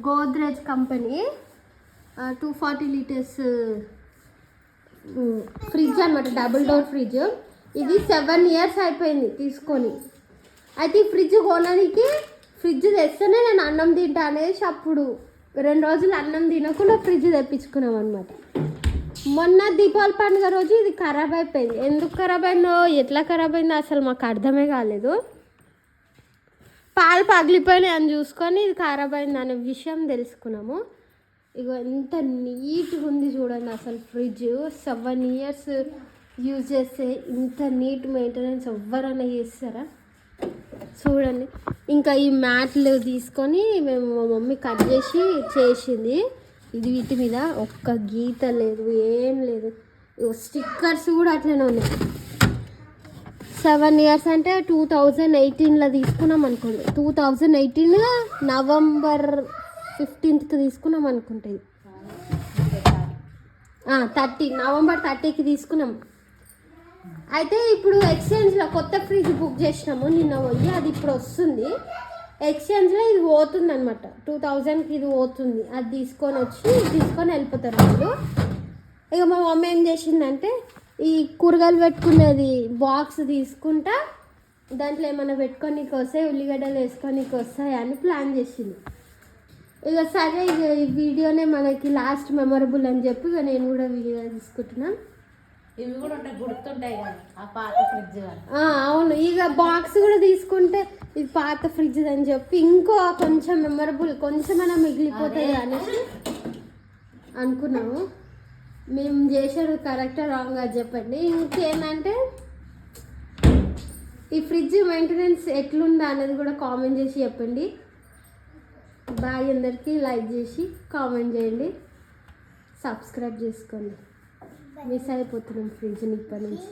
Godrej company 240 litres fridge అనమాట, double door fridge. ఇది 7 years అయిపోయింది తీసుకొని. అయితే ఈ ఫ్రిడ్జ్ కొనడానికి ఫ్రిడ్జ్ తెస్తేనే నేను అన్నం తింటా అనేసి అప్పుడు 2 రోజులు అన్నం తినకుండా ఫ్రిడ్జ్ తెప్పించుకున్నాం అనమాట. మొన్న దీపావళి పండుగ రోజు ఇది ఖరాబ్ అయిపోయింది. ఎందుకు ఖరాబ్ అయిందో, ఎట్లా ఖరాబ్ అయిందో అసలు మాకు అర్థమే కాలేదు. పాలు పగిలిపోయినాయి అని చూసుకొని ఇది ఖరాబ్ అయింది అనే విషయం తెలుసుకున్నాము. ఇక ఎంత నీట్గా ఉంది చూడండి అసలు ఫ్రిడ్జ్. 7 ఇయర్స్ యూజ్ చేస్తే ఇంత నీట్ మెయింటెనెన్స్ ఎవరైనా చేస్తారా చూడండి. ఇంకా ఈ మ్యాట్లు తీసుకొని మేము మా మమ్మీ కట్ చేసింది. ఇది వీటి మీద ఒక్క గీత లేదు, ఏం లేదు. స్టిక్కర్స్ కూడా అట్లనే ఉన్నాయి. 7 ఇయర్స్ అంటే 2018లో తీసుకున్నాం అనుకోండి. 2018 నవంబర్ 15th తీసుకున్నాం అనుకుంటుంది. 30 నవంబర్ 30కి తీసుకున్నాం. అయితే ఇప్పుడు ఎక్స్చేంజ్లో కొత్త ఫ్రిడ్జ్ బుక్ చేసినాము నిన్న పోయి. అది ఇప్పుడు వస్తుంది. ఎక్స్చేంజ్లో ఇది పోతుంది అనమాట. 2000కి ఇది పోతుంది. అది తీసుకొని వెళ్ళిపోతారు వాళ్ళు. ఇక మా మమ్మీ ఏం చేసిందంటే ఈ కూరగాయలు పెట్టుకునేది బాక్స్ తీసుకుంటా, దాంట్లో ఏమైనా పెట్టుకోనికి వస్తాయి, ఉల్లిగడ్డలు వేసుకోనికి వస్తాయి అని ప్లాన్ చేసింది. ఇక సరే, ఇక ఈ వీడియోనే మనకి లాస్ట్ మెమొరబుల్ అని చెప్పి ఇక నేను కూడా వీడియో తీసుకుంటున్నాను. ఇవి కూడా ఉంటాయి, గుర్తుంటాయి కదా ఆ పాత ఫ్రిడ్జ్. అవును, ఇక బాక్స్ కూడా తీసుకుంటే ఇది పాత ఫ్రిడ్జ్ అని చెప్పి ఇంకో కొంచెం మెమొరబుల్ కొంచెమైనా మిగిలిపోతుంది అనేసి అనుకున్నాము. మేము చేసేది కరెక్టా రాంగ్ చెప్పండి. ఇంకేంటంటే ఈ ఫ్రిడ్జ్ మెయింటెనెన్స్ ఎట్లుందా అనేది కూడా కామెంట్ చేసి చెప్పండి. బాయ్, అందరికీ లైక్ చేసి కామెంట్ చేయండి, సబ్స్క్రైబ్ చేసుకోండి. మిస్ అయిపోతున్నాం ఫ్రిడ్జ్ని ఇప్పటి నుంచి.